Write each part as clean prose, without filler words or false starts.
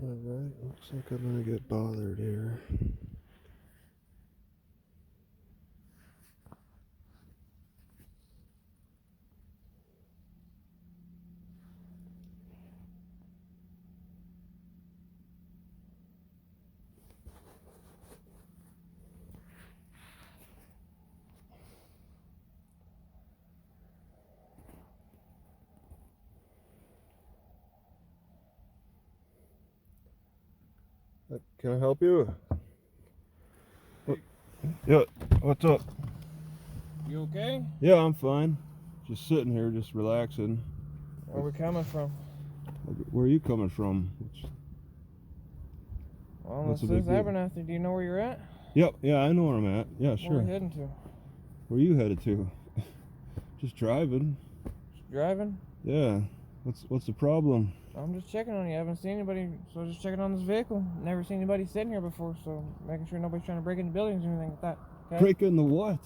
Alright, looks like I'm gonna get bothered here. Can I help you? Yeah, what's up? You okay? Yeah, I'm fine. Just sitting here, just relaxing. Where are we coming from? Where are you coming from? Well, What's this the is big deal? Abernathy. Do you know where you're at? Yep, yeah, I know where I'm at. Yeah, sure. Where are we heading to? Where are you headed to? Just driving. Just driving? Yeah. What's the problem? I'm just checking on you. I haven't seen anybody, so just checking on this vehicle. Never seen anybody sitting here before, so making sure nobody's trying to break into buildings or anything like that. Okay? Break into what?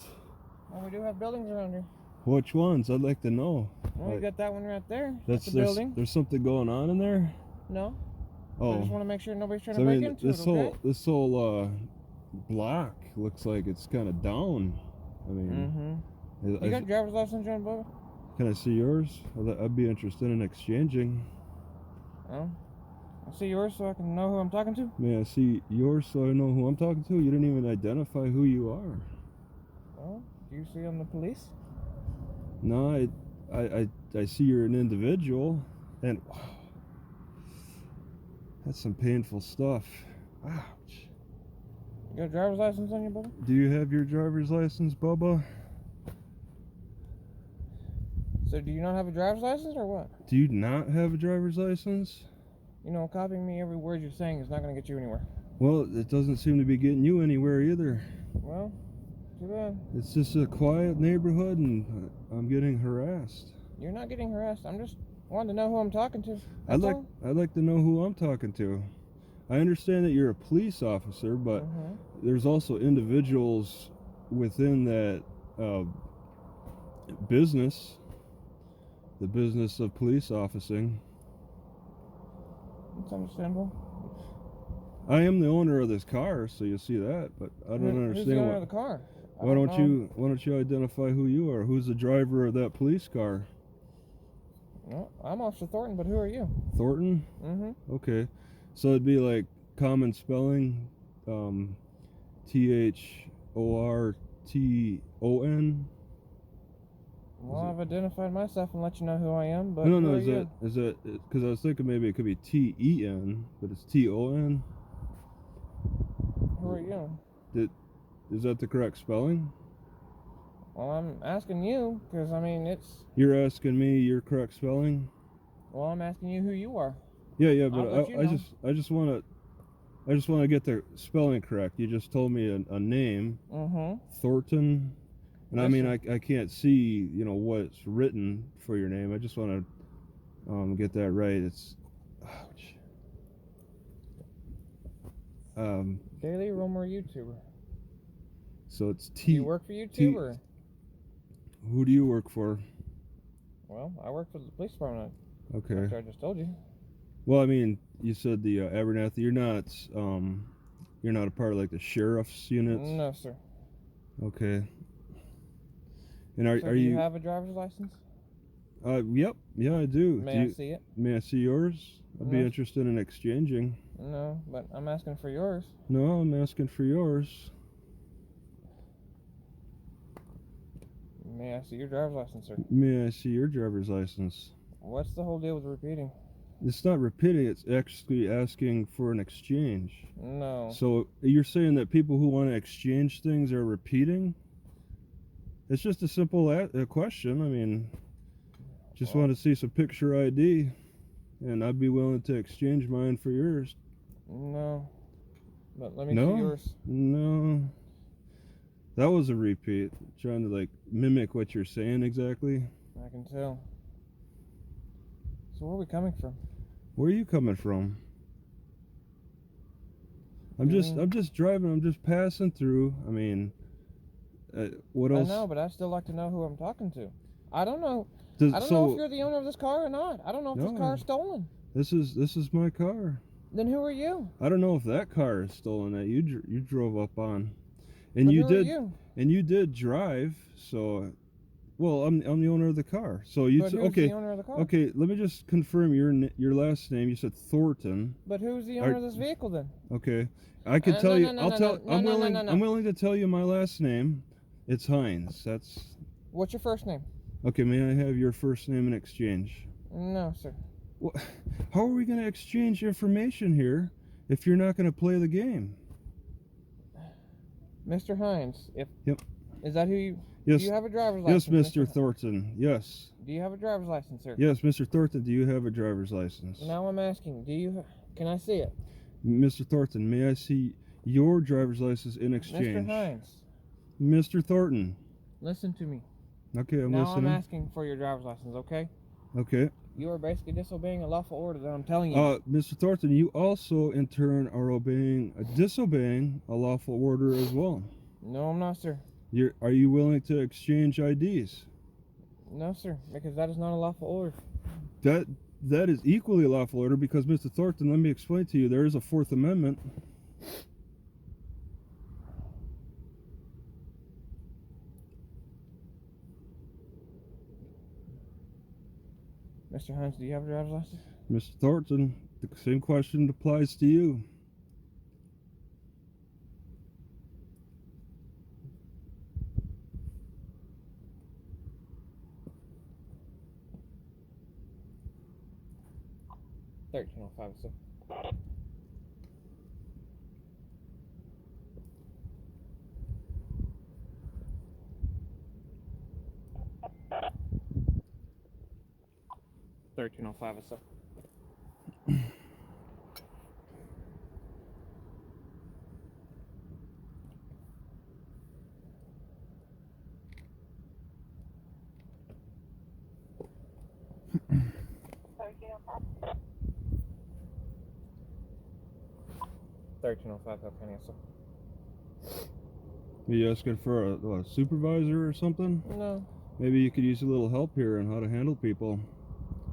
Well, we do have buildings around here. Which ones? I'd like to know. Well, you got that one right there. That's a building. There's something going on in there? No. Oh. I just want to make sure nobody's trying to break into this it, okay? This whole block looks like it's kind of down. I mean, You got driver's license, John Bubba? Can I see yours? I'd be interested in exchanging. Oh. I see yours so I can know who I'm talking to? May I see yours so I know who I'm talking to? You didn't even identify who you are. Well, do you see I'm the police? No, I see you're an individual, and wow, that's some painful stuff. Ouch. You got a driver's license on you, Bubba? Do you have your driver's license, Bubba? So do you not have a driver's license or what? Do you not have a driver's license? You know, copying me every word you're saying is not going to get you anywhere. Well, it doesn't seem to be getting you anywhere either. Well, too bad. It's just a quiet neighborhood and I'm getting harassed. You're not getting harassed. I'm just wanting to know who I'm talking to. I'd like to know who I'm talking to. I understand that you're a police officer, but there's also individuals within that business, the business of police officing. It's understandable. I am the owner of this car, so you see that, but I don't understand. Who's the owner of the car? Why don't you identify who you are? Who's the driver of that police car? No, I'm Officer Thornton, but who are you? Thornton? Okay. So it'd be like common spelling, Thorton. Well, I've identified myself and let you know who I am, but no, is that because I was thinking maybe it could be TEN, but it's TON. Who are you? Is that the correct spelling? Well, I'm asking you because I mean it's. You're asking me your correct spelling? Well, I'm asking you who you are. Yeah, but I just want to get the spelling correct. You just told me a name, Thornton, and I mean I can't see what's written for your name. I just want to get that right. It's ouch. Daily Roamer YouTuber. So it's T. Do you work for YouTube or? Who do you work for? Well, I work for the police department. Okay. After I just told you. Well, I mean, you said the Abernathy. You're not a part of like the sheriff's units. No, sir. Okay. And are do you have a driver's license? Yep. Yeah, I do. May I see it? May I see yours? I'd be interested in exchanging. No, but I'm asking for yours. No, I'm asking for yours. May I see your driver's license, sir? May I see your driver's license? What's the whole deal with repeating? It's not repeating, it's actually asking for an exchange. No. So you're saying that people who want to exchange things are repeating? It's just a simple question. I mean, just want to see some picture ID, and I'd be willing to exchange mine for yours. No. But let me see yours. No. That was a repeat. Trying to like mimic what you're saying exactly. I can tell. So where are we coming from? Where are you coming from? I'm just driving. I'm just passing through. I mean, what else? I know, but I'd still like to know who I'm talking to. I don't know. I don't know if you're the owner of this car or not. I don't know if this car is stolen. This is my car. Then who are you? I don't know if that car is stolen that you drove up on, and But you who did, are you? and you did drive. So, well, I'm the owner of the car. So you But who's okay? the owner of the car? Okay, let me just confirm your last name. You said Thornton. But who's the owner of this vehicle then? Okay, I can tell you. I'm No. willing to tell you my last name. It's Hines. That's. What's your first name? Okay, may I have your first name in exchange? No, sir. Well, how are we going to exchange information here if you're not going to play the game? Mr. Hines, Yep. Is that who you... Yes. Do you have a driver's license? Yes, Mr. Thornton. Yes. Do you have a driver's license, sir? Yes, Mr. Thornton, do you have a driver's license? Now I'm asking, can I see it? Mr. Thornton, may I see your driver's license in exchange? Mr. Hines. Mr. Thornton. Listen to me. Okay, I'm now listening. Now I'm asking for your driver's license, okay? Okay. You are basically disobeying a lawful order that I'm telling you. Mr. Thornton, you also in turn are disobeying a lawful order as well. No, I'm not, sir. Are you willing to exchange IDs? No, sir, because that is not a lawful order. That is equally a lawful order because, Mr. Thornton, let me explain to you, there is a Fourth Amendment. Mr. Hines, do you have a driver's license? Mr. Thornton, the same question applies to you. $13.05, sir. $13.05, sir. $13.05, okay, sir. Are you asking for a supervisor or something? No. Maybe you could use a little help here on how to handle people.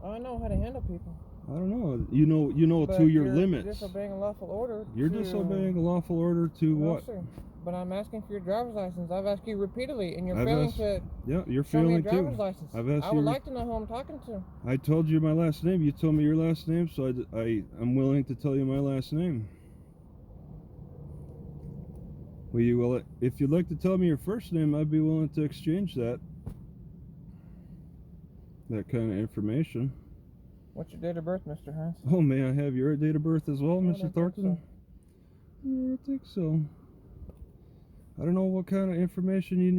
I know how to handle people. I don't know. You know to your limits. You're disobeying a lawful order. You're disobeying a lawful order to no, what? Sir. But I'm asking for your driver's license. I've asked you repeatedly, and you're failing to. Yeah, you're show me failing a driver's too. license. I've asked I would like to know who I'm talking to. I told you my last name. You told me your last name, so I'm willing to tell you my last name. Well, if you'd like to tell me your first name, I'd be willing to exchange that kind of information. What's your date of birth, Mr. Hines? Oh, may I have your date of birth as well, Mr. Thornton? So. I think so. I don't know what kind of information you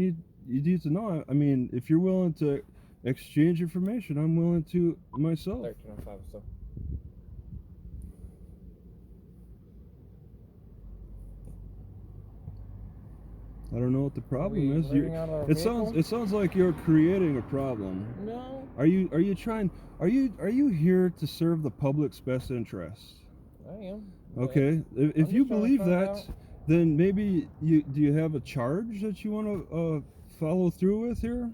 need to know. I mean, if you're willing to exchange information, I'm willing to myself. 13.05, so. I don't know what the problem is. It sounds like you're creating a problem. No. Are you here to serve the public's best interest? I am. Okay. If you believe that, then maybe do you have a charge that you want to follow through with here?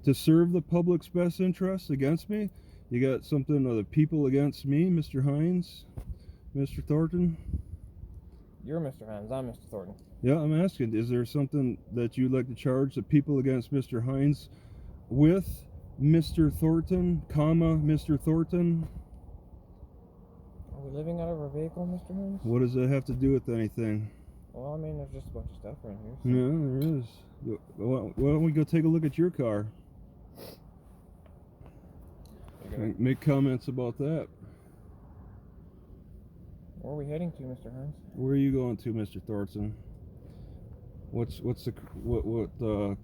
To serve the public's best interest against me? You got something of the people against me, Mr. Hines, Mr. Thornton? You're Mr. Hines. I'm Mr. Thornton. Yeah, I'm asking, is there something that you'd like to charge the people against Mr. Hines with Mr. Thornton, Mr. Thornton? Are we living out of our vehicle, Mr. Hines? What does that have to do with anything? Well, I mean, there's just a bunch of stuff around here. So. Yeah, there is. Why don't we go take a look at your car? Make comments about that. Where are we heading to, Mr. Hines? Where are you going to, Mr. Thornton? What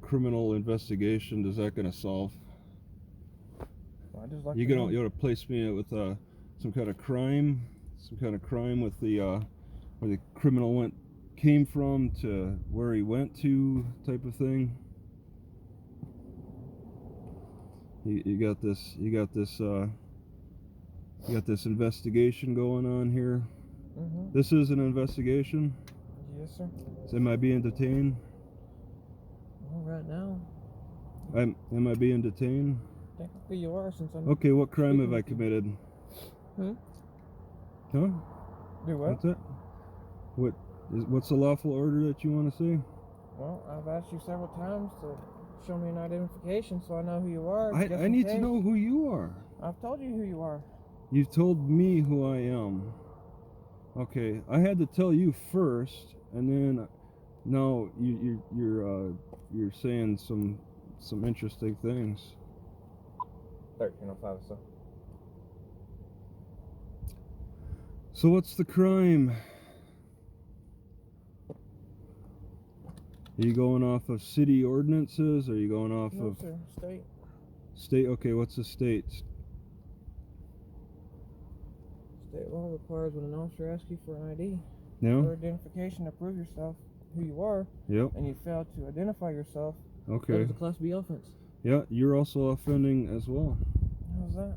criminal investigation is that going to solve? Well, I just like you going to place me with some kind of crime with the where the criminal came from to where he went to type of thing. You got this investigation going on here. Mm-hmm. This is an investigation? Yes, sir. Am I being detained? Well, right now. Am I being detained? Technically you are, since I'm... Okay, what crime have I committed? Hmm? Huh? Do what? What's it? What's the lawful order that you want to see? Well, I've asked you several times to show me an identification so I know who you are. I need to know who you are. I've told you who you are. You've told me who I am. Okay, I had to tell you first, and then now you're saying some interesting things. 1305, sir. So what's the crime? Are you going off of city ordinances? Or are you going off of... No, sir. State. State? Okay, what's the state? State law requires when an officer asks you for an ID, Yeah? or identification to prove yourself, who you are, Yep. and you fail to identify yourself, Okay. that is a Class B offense. Yeah, you're also offending as well. How's that?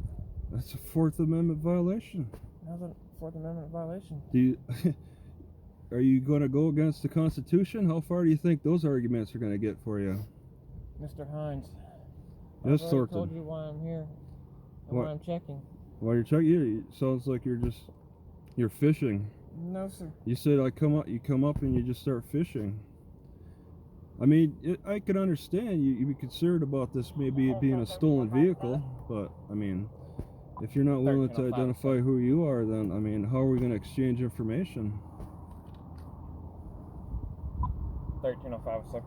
That's a Fourth Amendment violation. How's that a Fourth Amendment violation? Do you... Are you going to go against the Constitution? How far do you think those arguments are going to get for you? Mr. Hines. Yes, I've Thornton. told you why I'm here and why I'm checking. While you're checking, it sounds like you're fishing. No, sir. You said you come up and you just start fishing. I mean, I can understand you'd be concerned about this maybe it being a stolen vehicle, but I mean, if you're not willing to identify who you are, then I mean, how are we going to exchange information? 1305, sir.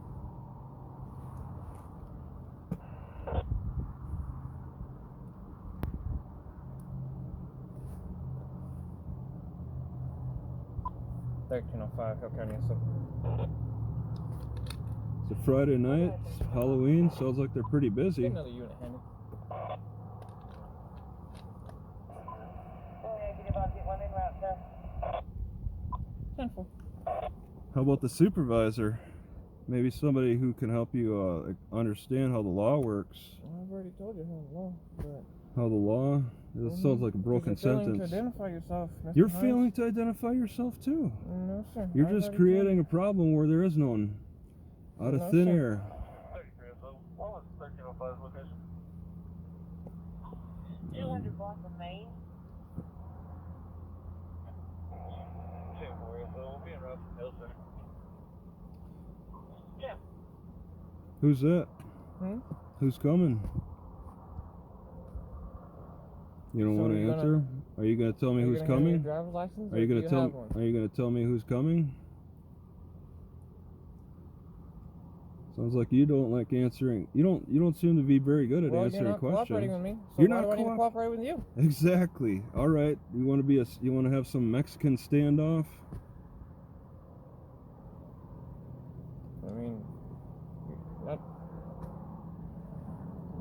Hill County, sir. It's a Friday night, it's Halloween, sounds like they're pretty busy. Get another unit handy. How about the supervisor? Maybe somebody who can help you understand how the law works. I've already told you how the law, but... How the law? It sounds like a broken sentence. You're failing to identify yourself, Mr. You're Hines. failing to identify yourself too. No, sir. You're just creating a problem where there is none. Out of thin air. What was 1305's location? 200 block of Main. 10-4, so we'll be in Russell Hill, sir. Yeah. Who's that? Who's coming? You don't want to answer? Are you going to tell me who's coming? Are you going to tell me who's coming? Sounds like you don't like answering. You don't seem to be very good at answering questions. You're not cooperating with me. So you're why not do I need to cooperate with you? Exactly. All right. You want to have some Mexican standoff? I mean,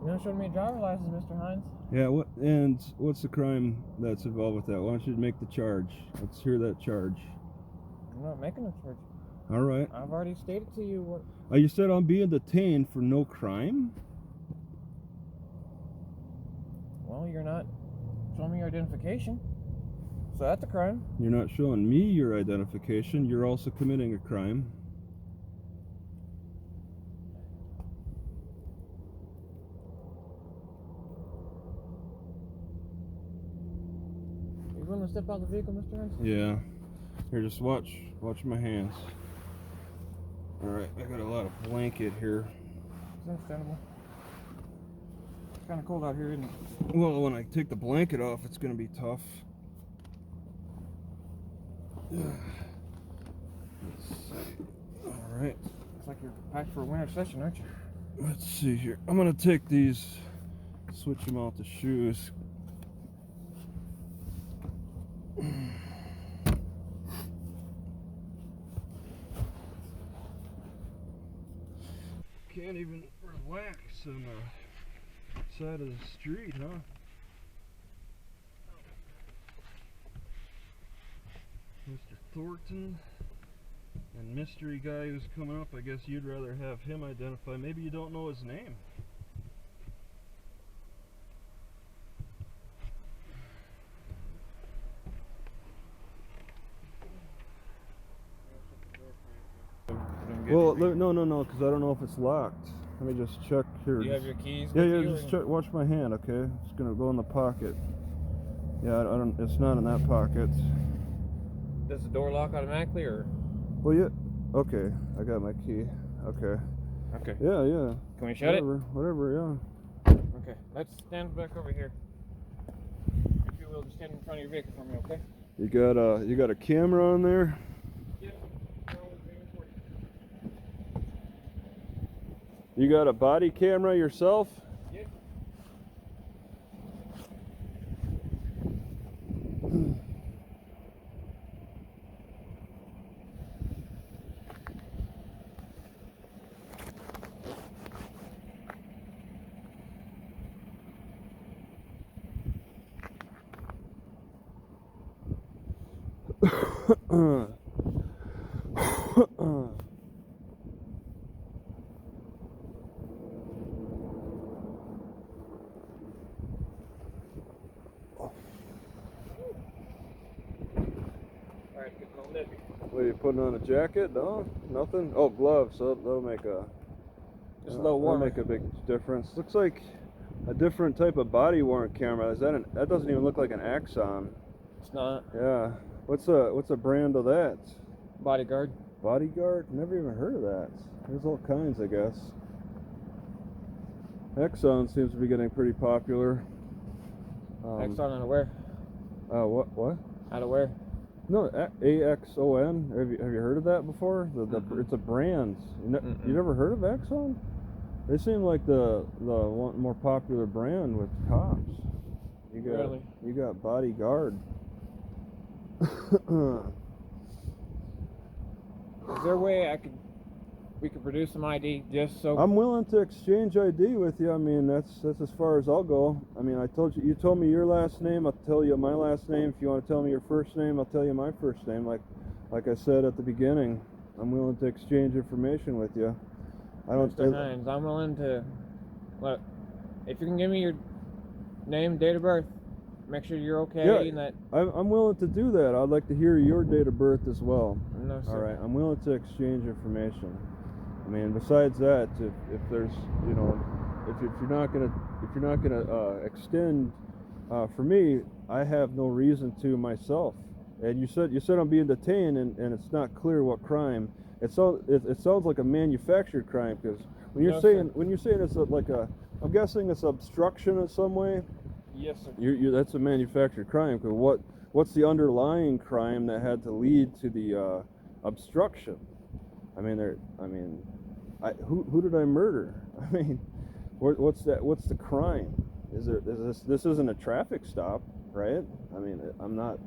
you're not showing me a driver's license, Mr. Hines. Yeah. What's the crime that's involved with that? Why don't you make the charge? Let's hear that charge. I'm not making a charge. All right. I've already stated to you what... You said I'm being detained for no crime? Well, you're not showing me your identification. So that's a crime. You're not showing me your identification. You're also committing a crime. You willing to step out of the vehicle, Mr. Hines? Yeah. Here, just watch my hands. Alright, I got a lot of blanket here. It's understandable. It's kind of cold out here, isn't it? Well, when I take the blanket off, it's going to be tough. Let's see. Alright. Looks like you're packed for a winter session, aren't you? Let's see here. I'm going to take these, switch them out to shoes. Can't even relax on the side of the street, huh? Mr. Thornton and mystery guy who's coming up. I guess you'd rather have him identify. Maybe you don't know his name. Well, no, because I don't know if it's locked. Let me just check here. Do you have your keys? Yeah, just check. Watch my hand, okay? It's gonna go in the pocket. Yeah, I don't. It's not in that pocket. Does the door lock automatically, or? Well, yeah. Okay, I got my key. Okay. Okay. Yeah, yeah. Can we shut Whatever, it? Okay. Let's stand back over here. If you will, just stand in front of your vehicle for me, okay? You got a camera on there? Yep. You got a body camera yourself? Yep. Alright, get on that. What are you putting on a jacket? No, nothing. Oh, gloves. So that'll make a Just a little warmer. That'll make a big difference. Looks like a different type of body worn camera. That doesn't even look like an Axon. It's not. Yeah. What's a brand of that? Bodyguard. Bodyguard? Never even heard of that. There's all kinds, I guess. Axon seems to be getting pretty popular. Axon out of where? What? Out of where? No, AXON. Have you heard of that before? It's a brand. You never heard of Axon? They seem like the one more popular brand with cops. Really? You got Bodyguard. Is there a way we could produce some ID just so? I'm willing to exchange ID with you. I mean, that's as far as I'll go. I mean, you told me your last name, I'll tell you my last name. If you want to tell me your first name, I'll tell you my first name. Like I said at the beginning, I'm willing to exchange information with you. Mr. Hines, I'm willing to. Look, if you can give me your name, date of birth, make sure you're okay. Yeah, and that. I'm willing to do that. I'd like to hear your date of birth as well. No, sir. All right, I'm willing to exchange information. I mean, besides that, if there's, if you're not gonna extend for me, I have no reason to myself. And you said I'm being detained, and it's not clear what crime. It sounds like a manufactured crime, because when you're saying it's I'm guessing it's obstruction in some way. Yes, sir. That's a manufactured crime. Because what's the underlying crime that had to lead to the obstruction? Who did I murder? I mean, what's that? What's the crime? This isn't a traffic stop, right? I mean,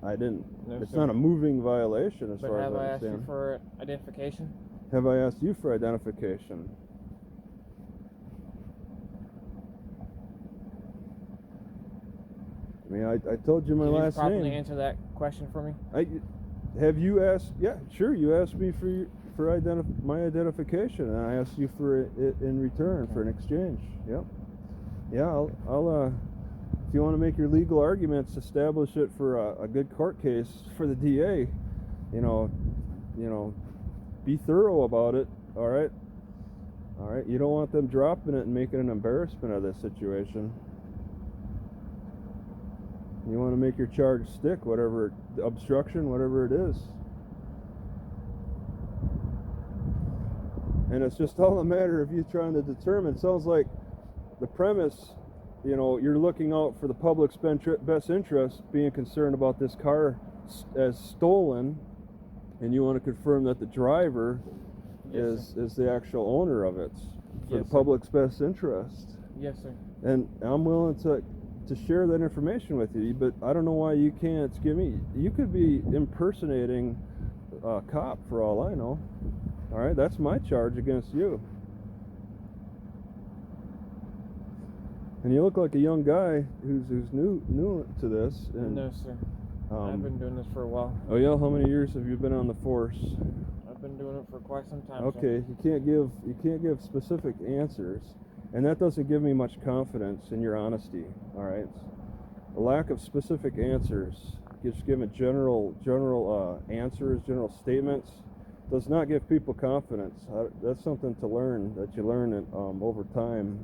I didn't. No, it's sir. not a moving violation as But far as have I I asked understand. you for identification? Have I asked you for identification? I mean, I told you my Can last you properly name. answer that question for me? Have you asked? Yeah, sure. You asked me for my identification, and I asked you for it in return for an exchange. Yep. Yeah. I'll if you want to make your legal arguments, establish it for a good court case for the DA. Be thorough about it. All right. All right. You don't want them dropping it and making an embarrassment of this situation. You want to make your charge stick, whatever obstruction, whatever it is. And it's just all a matter of you trying to determine. It sounds like the premise, you're looking out for the public's best interest, being concerned about this car as stolen, and you want to confirm that the driver is the actual owner of it for the public's best interest. Yes, sir. And I'm willing to share that information with you, but I don't know why you can't give me. You could be impersonating a cop for all I know. All right, that's my charge against you. And you look like a young guy who's new to this. And, no, sir. I've been doing this for a while. Oh yeah, how many years have you been on the force? I've been doing it for quite some time. Okay, sir. you can't give specific answers. And that doesn't give me much confidence in your honesty, all right? A lack of specific answers, just giving general answers, general statements, does not give people confidence. That's something to learn, that you learn over time.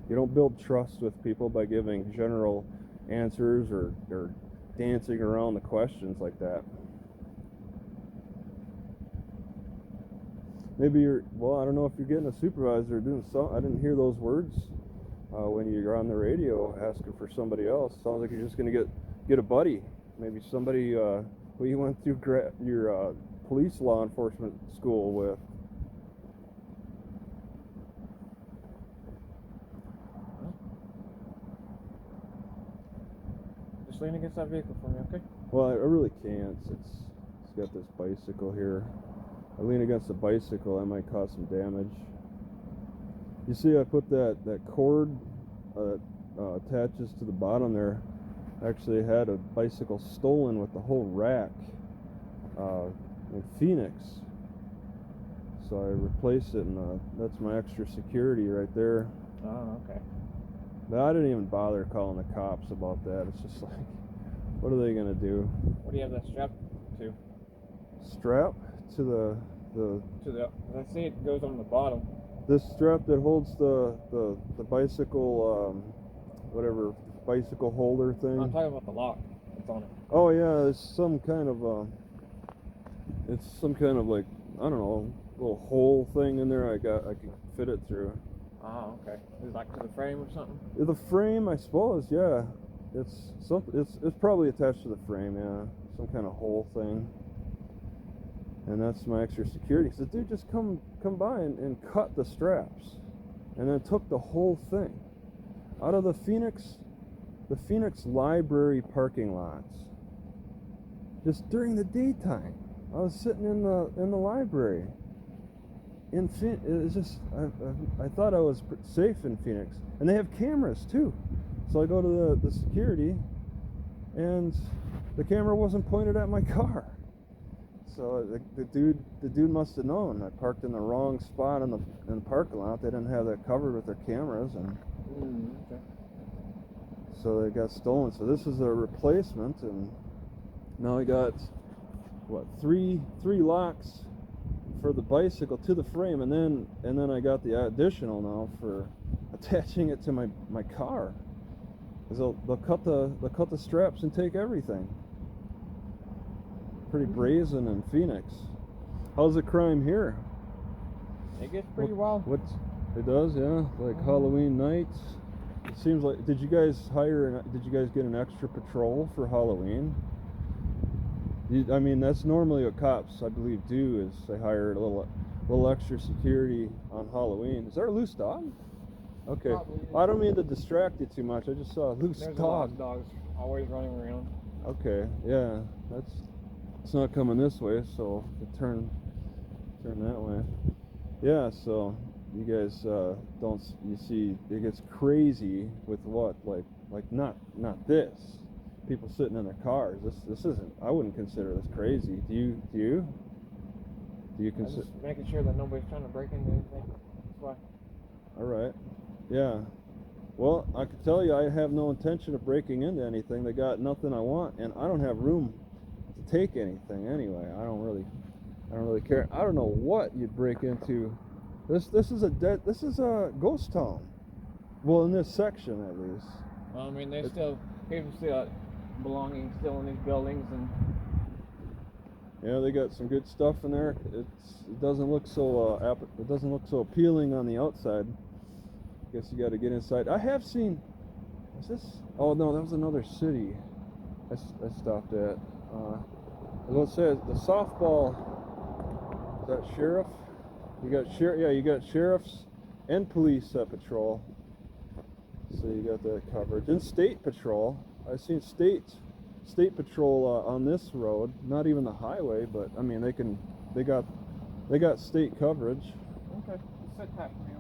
You don't build trust with people by giving general answers or dancing around the questions like that. Maybe I don't know if you're getting a supervisor or doing something. I didn't hear those words when you're on the radio asking for somebody else. Sounds like you're just going to get a buddy. Maybe somebody who you went through your police law enforcement school with. Just lean against that vehicle for me, okay? Well, I really can't. It's got this bicycle here. I lean against the bicycle, I might cause some damage. You see, I put that cord attaches to the bottom there. I actually had a bicycle stolen with the whole rack in Phoenix. So I replaced it, and that's my extra security right there. Oh, okay. But I didn't even bother calling the cops about that. It's just like, what are they gonna do? What do you have that strap to? Strap to the I see it goes on the bottom. This strap that holds the bicycle, whatever bicycle holder thing. I'm talking about the lock that's on it. Oh yeah, it's some kind of like, I don't know, little hole thing in there. I can fit it through. Oh, okay. Is it like to the frame or something? The frame, I suppose. Yeah, it's probably attached to the frame. Yeah, some kind of hole thing. And that's my extra security. So the dude just come by and cut the straps, and then took the whole thing out of the Phoenix library parking lots. Just during the daytime, I was sitting in the library. It's just I thought I was safe in Phoenix, and they have cameras too. So I go to the security, and the camera wasn't pointed at my car. So the dude must have known. I parked in the wrong spot in the parking lot. They didn't have that covered with their cameras, and okay. so they got stolen. So this is a replacement, and now I got three locks for the bicycle to the frame, and then I got the additional now for attaching it to my car. 'Cause they'll cut the straps and take everything. Pretty brazen in Phoenix. How's the crime here? It gets pretty wild. It does, yeah. Like Halloween night. It seems like. Did you guys get an extra patrol for Halloween? I mean, that's normally what cops, I believe, do, is they hire a little extra security on Halloween. Is there a loose dog? Okay. I don't mean to distract you too much. I just saw a loose There's dog. a lot of dogs always running around. Okay, yeah. It's not coming this way, so turn that way. Yeah, so you guys you see it gets crazy with what? Like not this. People sitting in their cars. This isn't, I wouldn't consider this crazy. Do you consider? Just making sure that nobody's trying to break into anything. That's why. All right. Yeah. Well, I can tell you I have no intention of breaking into anything. They got nothing I want, and I don't have room to take anything anyway. I don't really care. I don't know what you'd break into. This is a ghost town. Well, in this section at least. Well, I mean, people still belonging still in these buildings, and yeah, they got some good stuff in there. It doesn't look so appealing on the outside. Guess you got to get inside. I have seen. Is this? Oh no, that was another city. I stopped at. I was gonna say the softball. Is that sheriff? You got sheriffs and police patrol. So you got that coverage. And state patrol. I've seen state patrol on this road. Not even the highway, but I mean they got state coverage. okay, sit tight for me.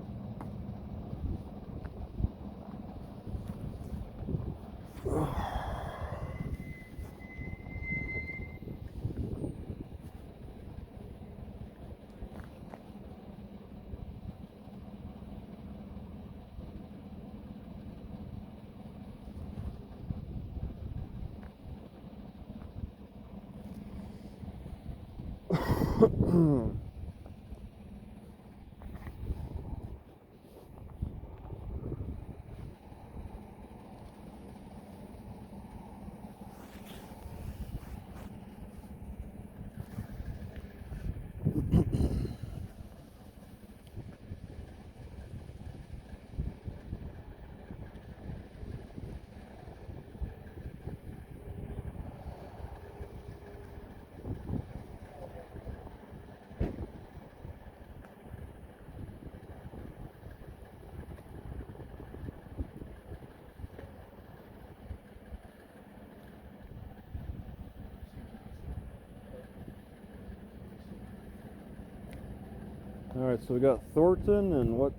All right, so we got Thornton and what?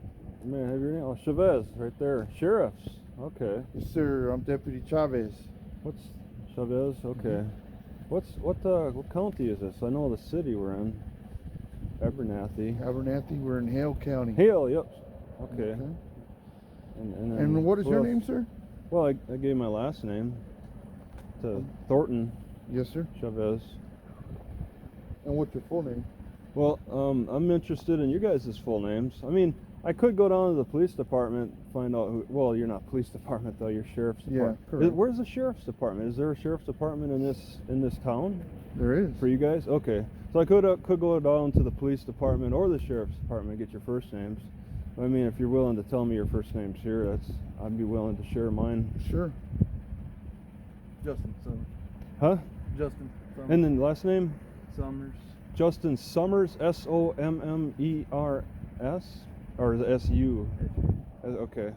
May I have your name? Oh, Chavez, right there. Sheriffs. Okay. Yes, sir. I'm Deputy Chavez. What's Chavez? Okay. What county is this? I know the city we're in. Abernathy. Abernathy. We're in Hale County. Hale. Yep. Okay. And what is your name, sir? Well, I gave my last name to Thornton. Yes, sir. Chavez. And what's your full name? Well, I'm interested in you guys' full names. I mean, I could go down to the police department, find out who. Well, you're not police department though. You're sheriff's department. Yeah, correct. Where's the sheriff's department? Is there a sheriff's department in this town? There is. For you guys? Okay. So I could go down to the police department or the sheriff's department and get your first names. I mean, if you're willing to tell me your first names here, I'd be willing to share mine. Sure. Justin Summers. Huh? Justin Summers. And then last name? Summers. Justin Summers, Sommers, or the SU? Okay.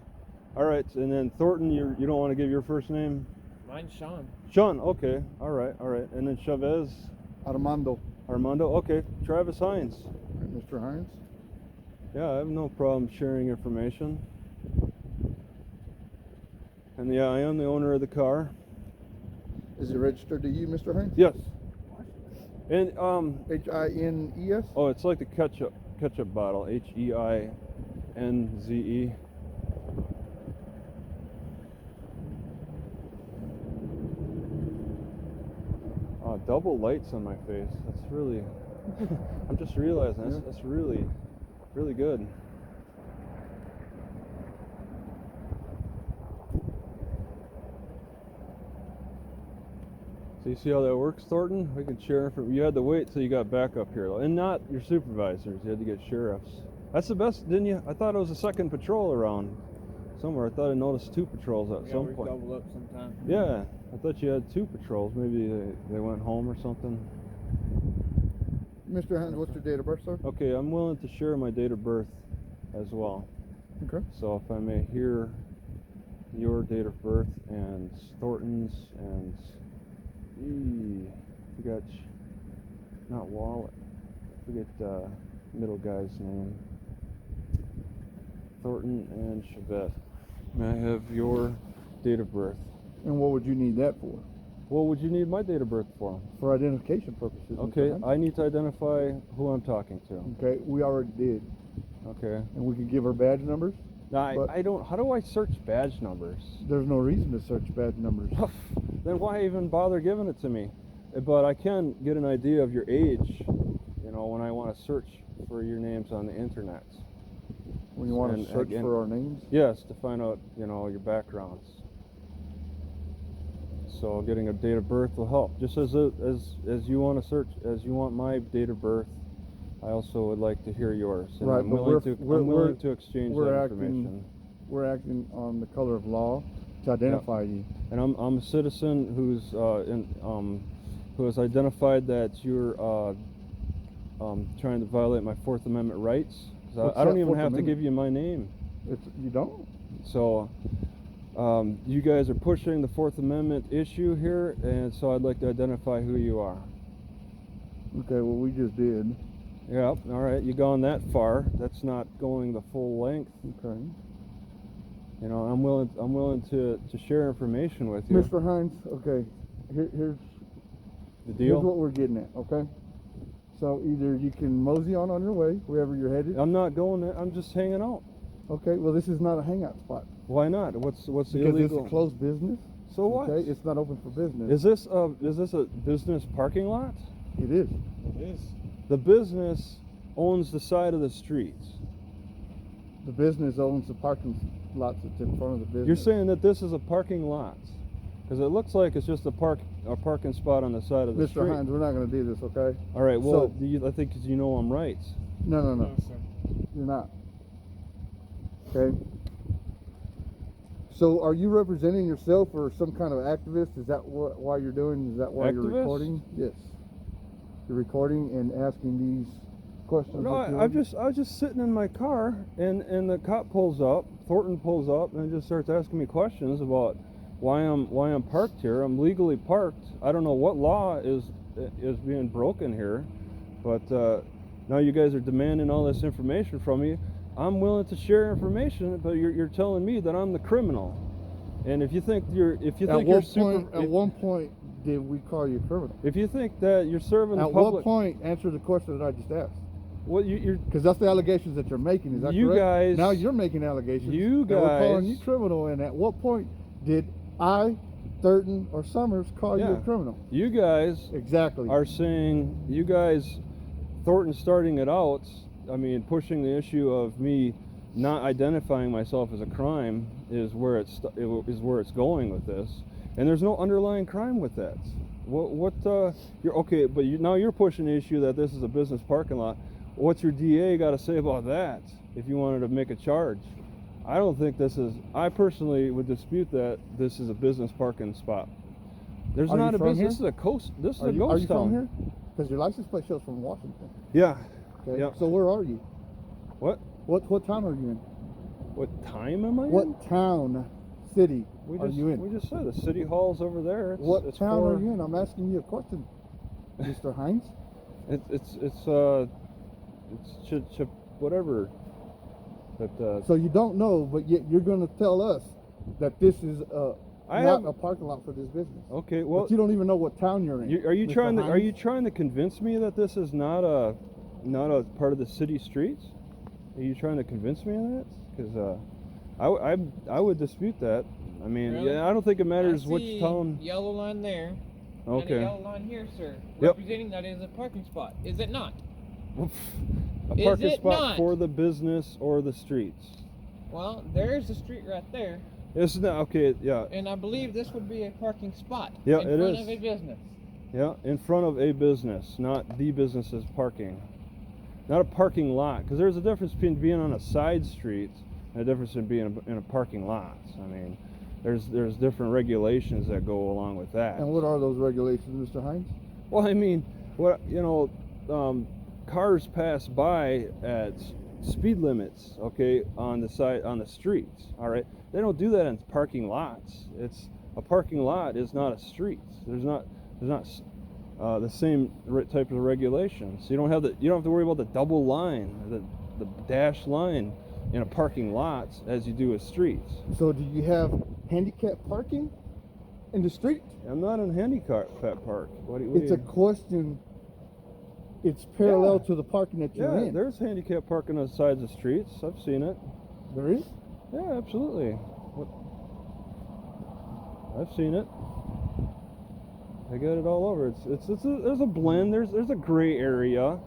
All right. And then Thornton, you don't want to give your first name? Mine's Sean. Sean. Okay. All right. And then Chavez? Armando. Okay. Travis Hines. Mr. Hines. Yeah, I have no problem sharing information. And yeah, I am the owner of the car. Is it registered to you, Mr. Hines? Yes. And Hines? Oh, it's like the ketchup bottle. Heinze. Double lights on my face. That's really. I'm just realizing that's really, really good. So you see how that works, Thornton? We can share from. You had to wait till you got back up here, and not your supervisors. You had to get sheriffs. That's the best, didn't you? I thought it was a second patrol around somewhere. I thought I noticed 2 patrols at some point. Double up sometime. Yeah, I thought you had 2 patrols. Maybe they went home or something. Mr. Hines, what's your date of birth, sir? Okay, I'm willing to share my date of birth as well. Okay. So if I may hear your date of birth and Thornton's and forget, not Wallet. Forget middle guy's name. Thornton and Chavez. May I have your date of birth? And what would you need that for? What would you need my date of birth for? For identification purposes. Okay, I need to identify who I'm talking to. Okay, we already did. Okay. And we can give our badge numbers? Now, I don't, how do I search badge numbers? There's no reason to search badge numbers. Then why even bother giving it to me? But I can get an idea of your age, when I want to search for your names on the internet. When you want to search for our names? Yes, to find out, your backgrounds. So getting a date of birth will help. Just as you want to search, as you want my date of birth, I also would like to hear yours. And right, I'm willing to exchange that information. We're acting on the color of law to identify you. And I'm a citizen who has identified that you're trying to violate my Fourth Amendment rights. I don't even have to give you my name. You don't? So you guys are pushing the Fourth Amendment issue here, and so I'd like to identify who you are. Okay, well, we just did. Yeah, all right, you've gone that far. That's not going the full length. Okay. I'm willing to share information with you. Mr. Hines, okay, here's the deal. Here's what we're getting at, okay? So either you can mosey on your way, wherever you're headed. I'm not going there. I'm just hanging out. Okay, well, this is not a hangout spot. Why not? What's the because illegal? It's a closed business. So what? Okay, it's not open for business. Is this a business parking lot? It is. It is. The business owns the side of the street. The business owns the parking lots that's in front of the business. You're saying that this is a parking lot? Because it looks like it's just a parking spot on the side of the street. Mr. Hines, we're not going to do this, okay? All right. Well, so, I think I'm right. No. No, sir. You're not. Okay. So, are you representing yourself or some kind of activist? Is that why you're doing? Is that why you're recording? Yes. You're recording and asking these questions. No, I was just sitting in my car, and the cop pulls up. Thornton pulls up and just starts asking me questions about why I'm parked here. I'm legally parked. I don't know what law is being broken here, but Now you guys are demanding all this information from me. I'm willing to share information, but you're telling me that I'm the criminal. And if you think at one point did we call you a criminal? If you think that you're serving the public... At what point, answer the question that I just asked. Well, you're... Because that's the allegations that you're making, is that you correct? Guys... Now you're making allegations. You guys... We're calling you criminal, and at what point did I, Thurton, or Summers call you a criminal? You guys... Exactly. Are saying... You guys... Thornton starting it out, I mean, pushing the issue of me not identifying myself as a crime is where it's going with this, and there's no underlying crime with that. You're okay, but now you're pushing the issue that this is a business parking lot. What's your DA got to say about that? If you wanted to make a charge, I don't think this is. I personally would dispute that this is a business parking spot. There's not a business. Here? This is a coast. This is a ghost town. Are you from here? Because your license plate shows from Washington. Yeah. Okay. Yeah. So where are you? What town are you in? What time am I in? What town, city are you in? We just said the city hall's over there. What town are you in? I'm asking you a question, Mr. Hines. It's whatever. But so you don't know, but yet you're going to tell us that this is not a parking lot for this business. Okay, well, but you don't even know what town you're in. Are you trying to convince me that this is not a part of the city streets? Are you trying to convince me of that? Because I would dispute that. I mean, really? I don't think it matters which town. Yellow line there. Okay. And a yellow line here, sir. Yep. Representing that is a parking spot. Is it not? A parking spot for the business or the streets. Well, there's the street right there. It's not okay. Yeah. And I believe this would be a parking spot. Yeah, in front of a business. Yeah, in front of a business, not the business's parking. Not a parking lot, because there's a difference between being on a side street and a difference in being in a parking lot. I mean, there's different regulations that go along with that. And what are those regulations, Mr. Hines? Well, I mean, cars pass by at speed limits, okay, on the streets. All right, they don't do that in parking lots. A parking lot is not a street. There's not the same type of regulations. You don't have to worry about the double line, the dash line in a parking lot as you do with streets. So do you have handicap parking in the street? I'm not in handicap park. It's a question. It's parallel to the parking that you're in. Yeah, there's handicap parking on the sides of streets. I've seen it. There is? Yeah, absolutely. I've seen it. I got it all over. There's a blend. There's a gray area.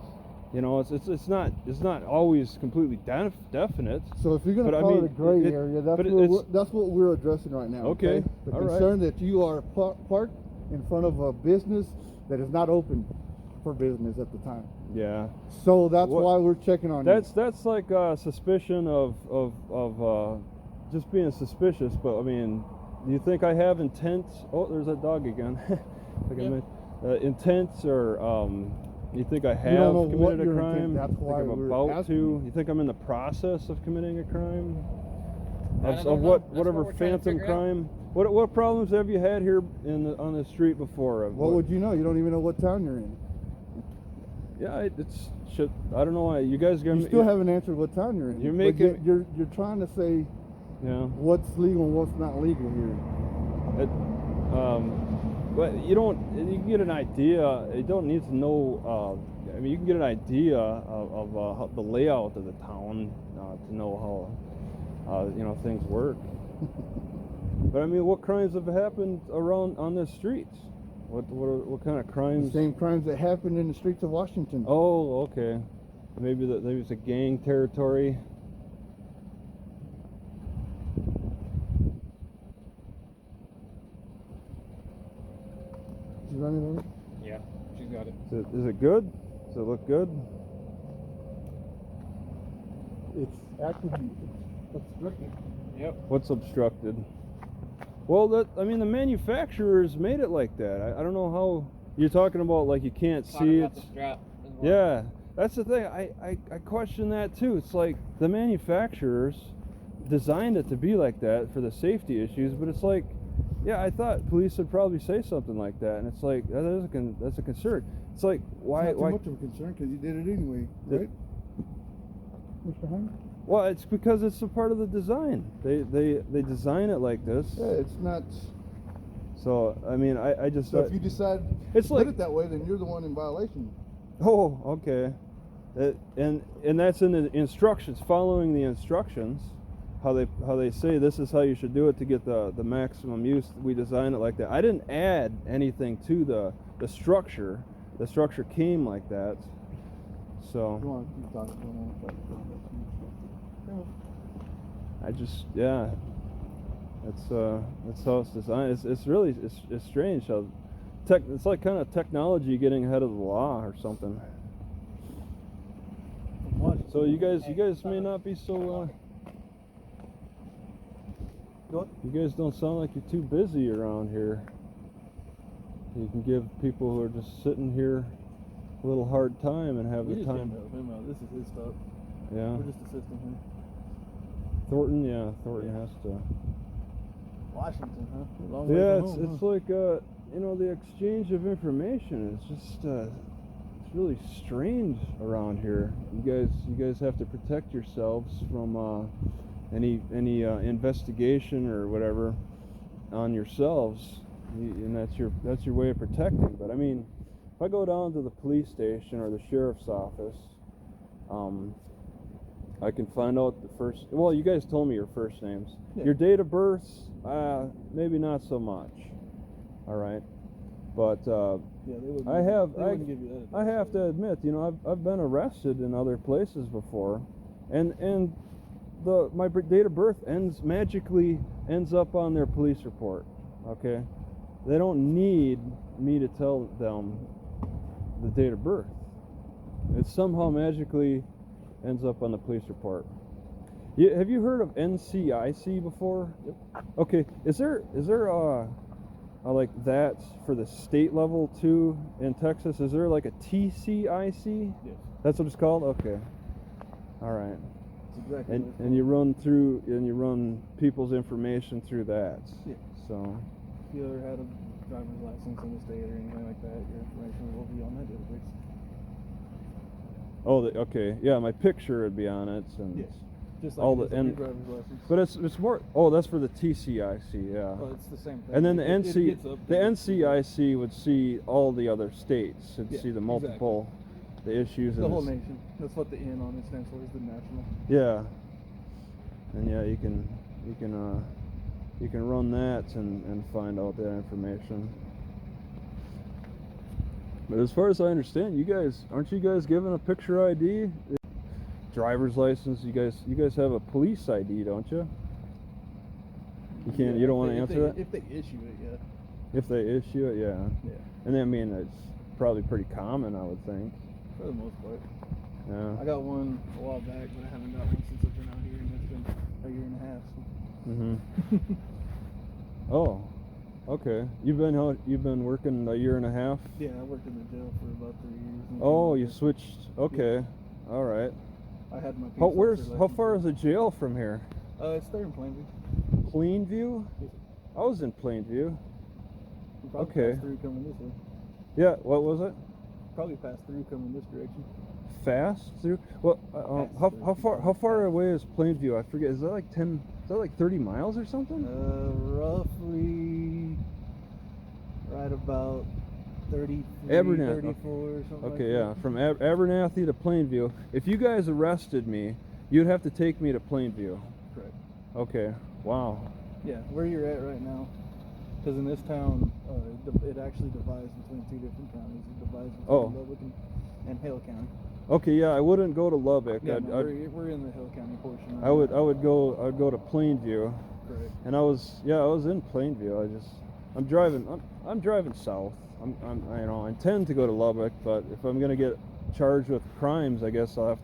You know, it's not always completely definite. So if you're going to call it a gray area, that's what we're addressing right now. Okay. The concern that you are parked in front of a business that is not open for business at the time. Yeah. So that's why we're checking on you. That's like suspicion of just being suspicious. But I mean, do you think I have intent? Oh, there's that dog again. Intent, or you think I have committed a crime? That's why I'm about to. You think I'm in the process of committing a crime? Of whatever phantom crime? What problems have you had here on the street before? What would you know? You don't even know what town you're in. Yeah, it's shit. I don't know why you guys. You still haven't answered what town you're in. You're trying to say, what's legal and what's not legal here. But you can get an idea. You don't need to know. I mean, you can get an idea of the layout of the town to know how things work. But I mean, what crimes have happened around on the streets? What kind of crimes? The same crimes that happened in the streets of Washington. Oh, okay. Maybe it's a gang territory. She's running over? Yeah, she's got it. Is it good? Does it look good? It's actually obstructed. Yep. What's obstructed? Well, the manufacturers made it like that. I don't know how you're talking about, like you can't see it. The strap as well. Yeah, that's the thing. I question that too. It's like the manufacturers designed it to be like that for the safety issues, but it's like Yeah, I thought police would probably say something like that, and it's like that's a concern. It's like why? It's not too much of a concern because you did it anyway, right, Mr. Hunt? Well, it's because it's a part of the design. They design it like this. Yeah, it's not. So I mean, I just. So if you decide it's to like, put it that way, then you're the one in violation. Oh, okay. And that's in the instructions. Following the instructions, how they say this is how you should do it to get the maximum use. We design it like that. I didn't add anything to the structure. The structure came like that. So. Go on, keep talking. I just that's how it's designed. It's really it's strange how it's like kind of technology getting ahead of the law or something. So you guys may not be so you guys don't sound like you're too busy around here. You can give people who are just sitting here a little hard time and have the time. This is his stuff. Yeah. We're just assisting him. Thornton has to. Washington, huh? Long way Yeah, from home, it's like the exchange of information is just it's really strange around here. You guys have to protect yourselves from any investigation or whatever on yourselves, and that's your way of protecting. But I mean, if I go down to the police station or the sheriff's office, I can find out the first. Well, you guys told me your first names. Yeah. Your date of birth, maybe not so much. All right, but yeah, they wouldn't. I give you that. I have to admit, I've been arrested in other places before, and my date of birth magically ends up on their police report. Okay, they don't need me to tell them the date of birth. It somehow magically ends up on the police report. Have you heard of NCIC before? Yep. Okay, is there like that for the state level too in Texas? Is there like a TCIC? Yes. That's what it's called? Okay. All right. That's exactly. And you run people's information through that. Yeah. So. If you ever had a driver's license in the state or anything like that, your information will be on that database. Oh, okay. Yeah, my picture would be on it, and Yes. Just like all your driver's license. But it's more. Oh, that's for the TCIC. Yeah. Well, it's the same thing. And then the the NCIC would see all the other states. It'd Yeah, see the multiple, the issues. The and whole nation. That's what the N on it stands for, is the national. Yeah. And yeah, you can run that and find out that information. But as far as I understand, aren't you guys given a picture ID? Driver's license, you guys have a police ID, don't you? You don't want to answer that? If they issue it, yeah. If they issue it, yeah. Yeah. And I mean, it's probably pretty common, I would think. For the most part. Yeah. I got one a while back, but I haven't got one since I've been out here, and it's been a year and a half. So. Oh, okay. You've been working a year and a half? Yeah, I worked in the jail for about 3 years. Oh, you switched. Okay. Yeah. All right. I had my How far is the jail from here? It's there in Plainview. Plainview? I was in Plainview. You probably passed through coming this way. Yeah, what was it? Probably passed through coming this direction. Fast through? Well, how far away is Plainview? I forget. Is that like 30 miles or something? Roughly right about 33, Abernathy. 34 or something. Okay, like yeah, that. from Abernathy to Plainview. If you guys arrested me, you'd have to take me to Plainview. Correct. Okay. Wow. Yeah, where you're at right now, because in this town, it actually divides between two different counties. It divides between Lubbock and Hale County. Okay, yeah, I wouldn't go to Lubbock. Yeah, we're in the Hale County portion. I would go to Plainview. Correct. And I was in Plainview. I'm driving south. I intend to go to Lubbock, but if I'm gonna get charged with crimes, I guess I'll have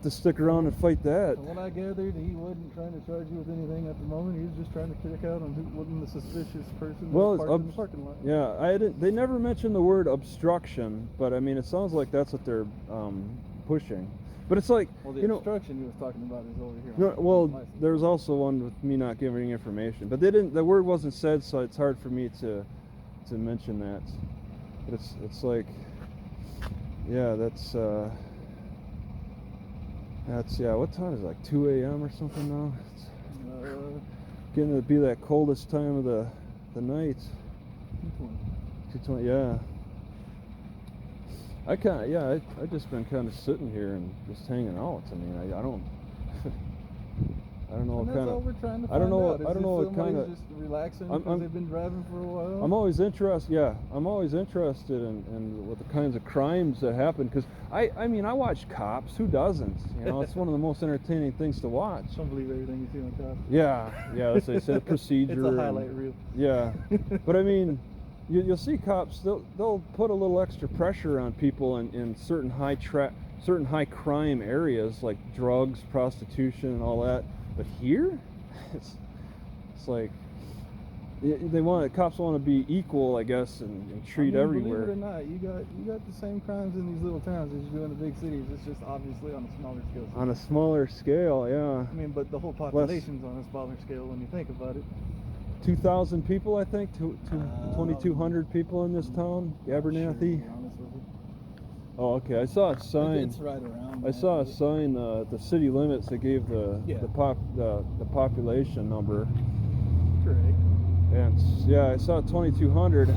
to stick around and fight that. From what I gathered, he wasn't trying to charge you with anything at the moment. He was just trying to check out on who wasn't the suspicious person that was parked in the parking lot. Yeah, they never mentioned the word obstruction, but I mean, it sounds like that's what they're pushing. But it's like, Well, the you know, obstruction you was talking about is over here. no, on the well, license. there's also one with me not giving information, but they didn't. The word wasn't said, so it's hard for me to mention that. But it's like, yeah, that's yeah. What time is it? Like 2 a.m. or something now? It's getting to be that coldest time of the night. 2:20. Yeah. I just been kind of sitting here and just hanging out. I mean, I don't know what kind of. I don't know what kind of. Just relaxing because they've been driving for a while. I'm always interested. Yeah, I'm always interested in what the kinds of crimes that happen, because I mean I watch Cops. Who doesn't? You know, it's one of the most entertaining things to watch. Don't believe everything you see on Cops. Yeah, that's they say the procedure. It's a highlight reel. Yeah, but I mean, you'll see Cops. They'll put a little extra pressure on people in certain high crime areas like drugs, prostitution, and all that. But here, it's like cops want to be equal, I guess, and treat everywhere. Believe it or not, you got the same crimes in these little towns as you do in the big cities. It's just obviously on a smaller scale. On a smaller scale, yeah. I mean, but the whole population's on a smaller scale when you think about it. 2,000 people, I think. 2,200 people in this town, Abernathy. Sure, honest with you. Oh, okay. I saw a sign. It's right around. I saw a sign at the city limits that gave the population number. Correct. And I saw 2,200.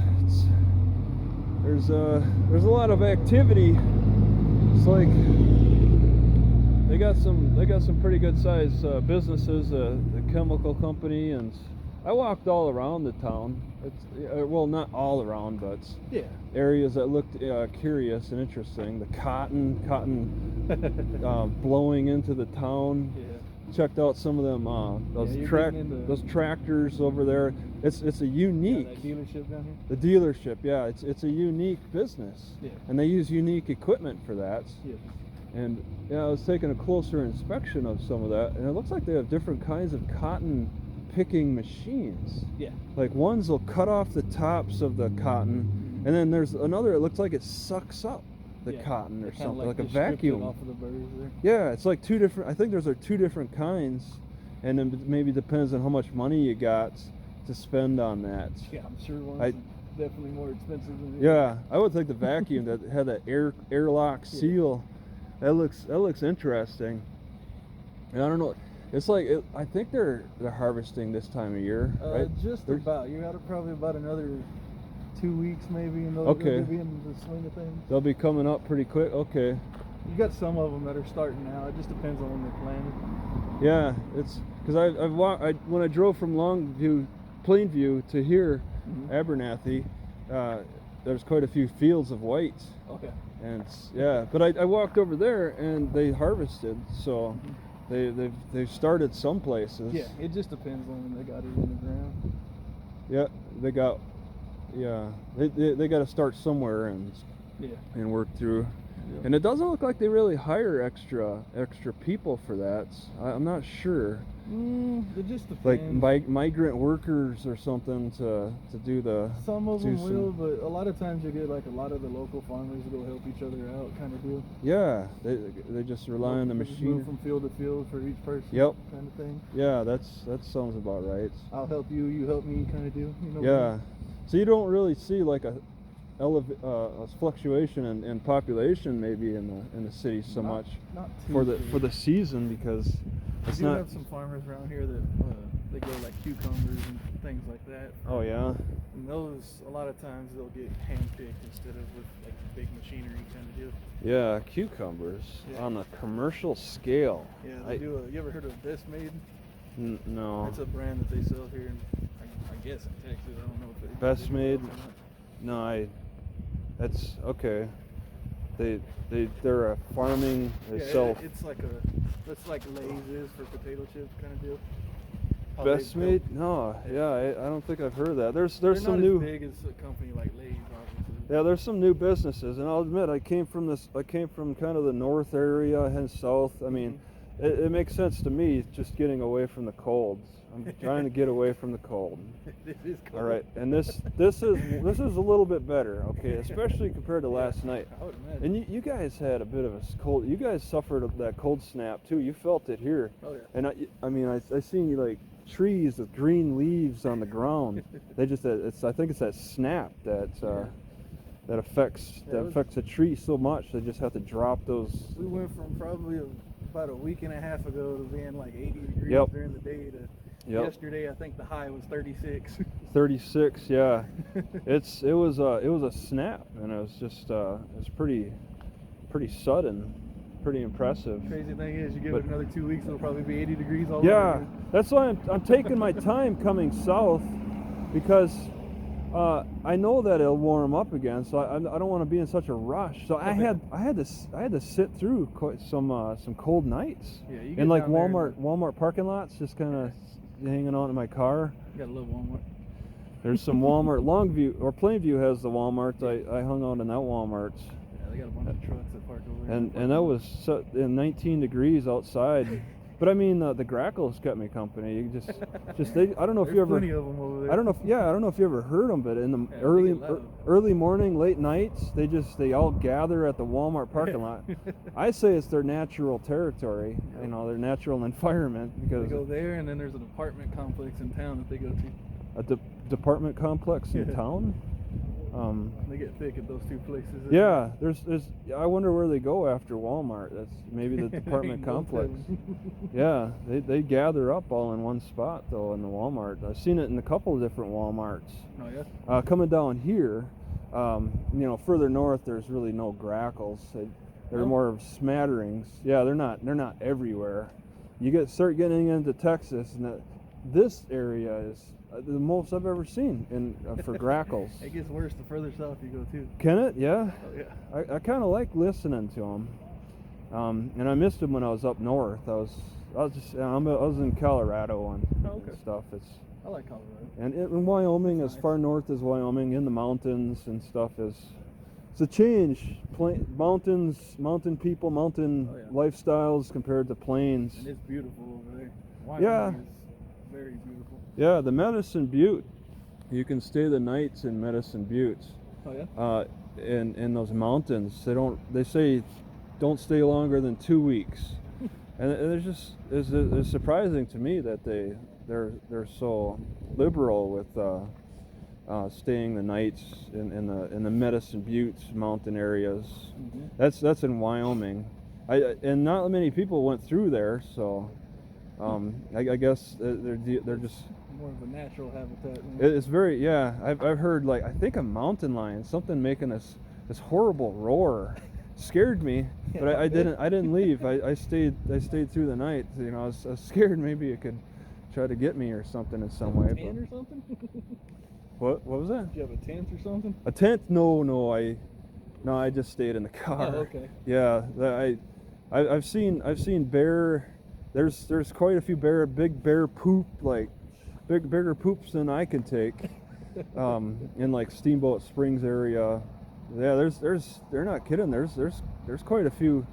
There's a lot of activity. It's like they got some pretty good sized businesses. The chemical company, and I walked all around the town. It's well, not all around, but areas that looked curious and interesting. The cotton blowing into the town. Yeah. Checked out some of them those tractors over there. It's a unique that dealership down here. The dealership, yeah, it's a unique business. Yeah. And they use unique equipment for that. Yeah. And I was taking a closer inspection of some of that, and it looks like they have different kinds of cotton picking machines. Yeah. Like ones will cut off the tops of the cotton, and then there's another, it looks like it sucks up the cotton or something, like a vacuum. Off of the birds there. Yeah, it's like two different, I think there's two different kinds, and then maybe depends on how much money you got to spend on that. Yeah, I'm sure one's definitely more expensive than the Yeah, I would think the vacuum that had that airlock seal, that looks interesting. And I don't know, it's like I think they're harvesting this time of year, right? Just about. You got probably about another 2 weeks maybe, and they'll be in the swing of things. They'll be coming up pretty quick. Okay. You got some of them that are starting now. It just depends on when they're planted. Yeah, it's because when I drove from Plainview to here, Abernathy, there's quite a few fields of white. Okay. And but I walked over there and they harvested, so they've started some places. Yeah, it just depends on when they got it in the ground. Yeah, they got. Yeah, they got to start somewhere and work through. Yeah. And it doesn't look like they really hire extra people for that. I'm not sure. It just depends. Like migrant workers or something to do the. Some of them will, but a lot of times you get like a lot of the local farmers will help each other out, kind of deal. Yeah, they just rely on the machine. Move from field to field for each person. Yep. Kind of thing. Yeah, that sounds about right. I'll help you, you help me, kind of deal. You know. Yeah. So you don't really see like a fluctuation in population maybe in the city so much for the season, because it's we do have some farmers around here that they grow like cucumbers and things like that. Oh yeah. And those a lot of times they'll get hand picked instead of with like big machinery kind of deal. Yeah, cucumbers on a commercial scale. Yeah, they do. You ever heard of Best Made? No. It's a brand that they sell here in I guess in Texas. I don't know if it Best Made. No, that's okay. They're a farming. They sell. It's like Lay's is for potato chips kind of deal. Best Made? No, I don't think I've heard of that. There's They're some not new. as big as a company like Lay's, obviously. Yeah, there's some new businesses, and I'll admit I came from kind of the north area and south. I mean, it makes sense to me just getting away from the cold. I'm trying to get away from the cold. This is cold. All right, and this is a little bit better, okay, especially compared to last night. I would imagine. And you guys had a bit of a cold. You guys suffered that cold snap too. You felt it here. Oh yeah. And I mean, I seen you like trees with green leaves on the ground. They just I think it's that snap that affects a tree so much. They just have to drop those. We went from probably about a week and a half ago to being like 80 degrees Yep. during the day to Yep. yesterday. I think the high was 36. 36, yeah. It was a snap, and it was just it's pretty sudden, pretty impressive. Crazy thing is, you give it another 2 weeks, it'll probably be 80 degrees all Yeah, over. that's why I'm taking my time coming south, because I know that it'll warm up again, so I don't want to be in such a rush. So I had to sit through quite some cold nights. Yeah, you get in like down there Walmart parking lots, just kind of hanging on in my car. You gotta love Walmart. There's some Walmart. Longview or Plainview has the Walmart. I hung out in that Walmart. Yeah, they got a bunch of trucks that park over there. And that was in 19 degrees outside. But I mean, the grackles kept me company. You just they. I don't know if you ever. Plenty of them over there. I don't know if you ever heard them, but in the they get loud. early morning, late nights, they all gather at the Walmart parking lot. I say it's their natural territory, you know, their natural environment, because They go there, and then there's an apartment complex in town that they go to. a department complex in town. They get thick at those two places. Yeah, there's. I wonder where they go after Walmart. That's maybe the department Go complex. tell. Yeah, they gather up all in one spot though in the Walmart. I've seen it in a couple of different Walmarts. Oh yeah. Coming down here, you know, further north, there's really no grackles. They're more of smatterings. Yeah, they're not everywhere. You start getting into Texas, and this area is the most I've ever seen for grackles. It gets worse the further south you go too. Can it? Yeah. Oh yeah. I kind of like listening to them, and I missed them when I was up north. I was in Colorado and stuff. I like Colorado. And in Wyoming, as far north as Wyoming, in the mountains and stuff, it's a change. Mountain people, mountain lifestyles compared to plains. And it's beautiful over there. Wyoming is very beautiful. Yeah, the Medicine Butte. You can stay the nights in Medicine Butte. Oh yeah. In those mountains, they say don't stay longer than 2 weeks, and it's surprising to me that they're so liberal with staying the nights in the Medicine Butte mountain areas. Mm-hmm. That's in Wyoming, and not many people went through there, so I guess they're just more of a natural habitat. It's very, yeah. I've heard, like, I think a mountain lion, something making this horrible roar, scared me. But I didn't leave. I stayed through the night. You know, I was scared maybe it could try to get me or something in some way. A tent or something? What was that? Did you have a tent or something? A tent? No. I just stayed in the car. Oh, okay. Yeah, I've seen bear. There's quite a few big bear poop, like bigger poops than I can take. In like Steamboat Springs area. Yeah, they're not kidding. There's quite a few.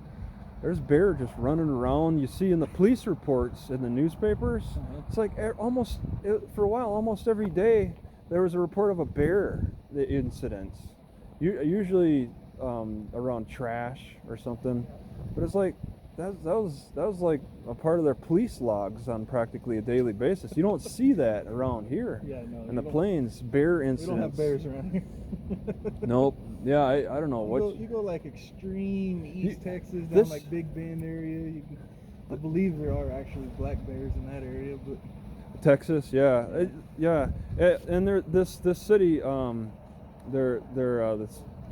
There's bear just running around. You see in the police reports in the newspapers. It's like for a while, almost every day there was a report of a bear incidents. Usually around trash or something, but it's like that was like a part of their police logs on practically a daily basis. You don't see that around here. Yeah, no. In the plains, bear incidents. We don't have bears around here. Nope. Yeah, I don't know what. You go like extreme East Texas down like Big Bend area. I believe there are actually black bears in that area, but Texas, yeah, and this city, the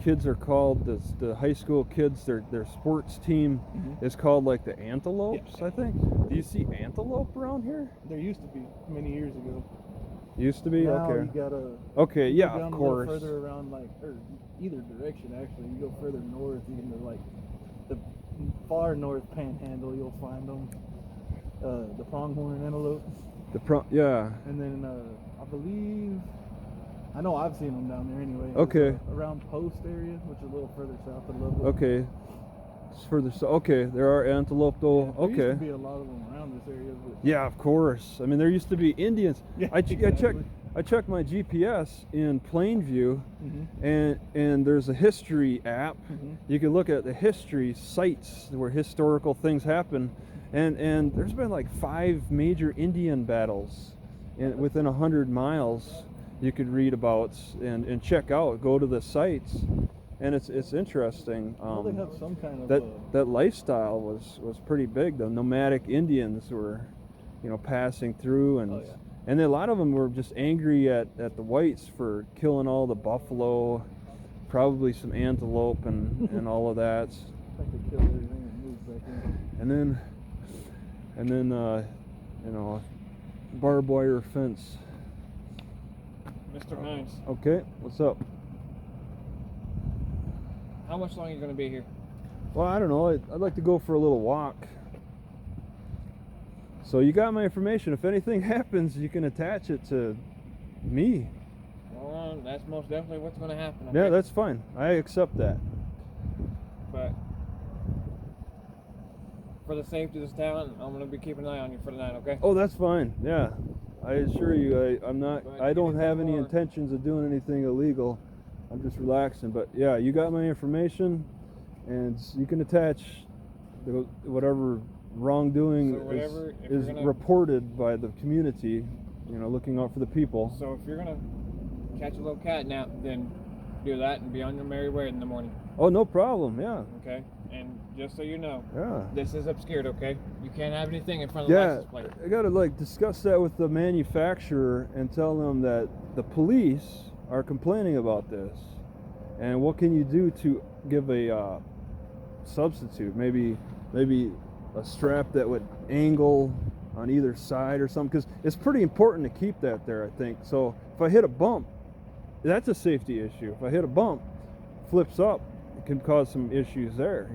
kids are called the high school kids. Their sports team is called like the Antelopes, I think. Do you see antelope around here? There used to be many years ago. Used to be. Now okay. You gotta. Okay, you yeah, go down of a little course. Further around, or either direction actually. You go further north, into like the far north panhandle, you'll find them. The pronghorn antelope. Yeah. And then I believe, I know I've seen them down there anyway. Okay. Around Post area, which is a little further south of Loveland. Okay. It's further so. Okay, there are antelope though. There used Okay. to be a lot of them around this area. But Yeah, of course. I mean, there used to be Indians. Yeah, I exactly. checked my GPS in Plainview, Mhm. and there's a history app. Mhm. You can look at the history sites where historical things happen, and there's been like 5 major Indian battles within 100 miles. You could read about and check out. Go to the sites, and it's interesting. Well, they have some kind of That lifestyle was pretty big. The nomadic Indians were, passing through, and Oh, yeah. and a lot of them were just angry at the whites for killing all the buffalo, probably some antelope and all of that. like they kill everything that moves back in. And then barbed wire fence. Mr. Hines, Okay, what's up? how much longer are you going to be here? Well, I don't know. I'd like to go for a little walk. So you got my information. If anything happens, you can attach it to me. Well, that's most definitely what's going to happen. Yeah, okay? that's fine. I accept that. But for the safety of this town, I'm going to be keeping an eye on you for the night, okay? Oh, that's fine. Yeah, I assure you, I'm not. But I don't have any more- intentions of doing anything illegal. I'm just relaxing. But yeah, you got my information, and you can attach whatever wrongdoing So whatever, if is you're gonna- reported by the community. Looking out for the people. So if you're going to catch a little cat nap, then do that and be on your merry way in the morning, Oh, no problem. Yeah, okay? And just so you know, yeah. this is obscured, okay? You can't have anything in front of the Yeah, license plate. I gotta discuss that with the manufacturer and tell them that the police are complaining about this, and what can you do to give a substitute? Maybe a strap that would angle on either side or something, because it's pretty important to keep that there, I think. So if I hit a bump, that's a safety issue. If I hit a bump, flips up, it can cause some issues there.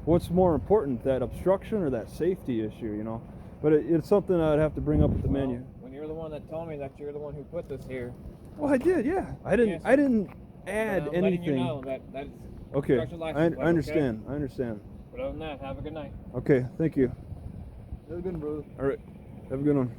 What's more important, that obstruction or that safety issue? But it's something I'd have to bring up with the menu. When you're the one that told me that you're the one who put this here, Well, I did, yeah. I didn't. Yes. I didn't then add I'm anything. letting you know that that's Okay, obstruction I license plate, understand. I understand. But other than that, have a good night. Okay, thank you. Have a good one, brother. All right, have a good one.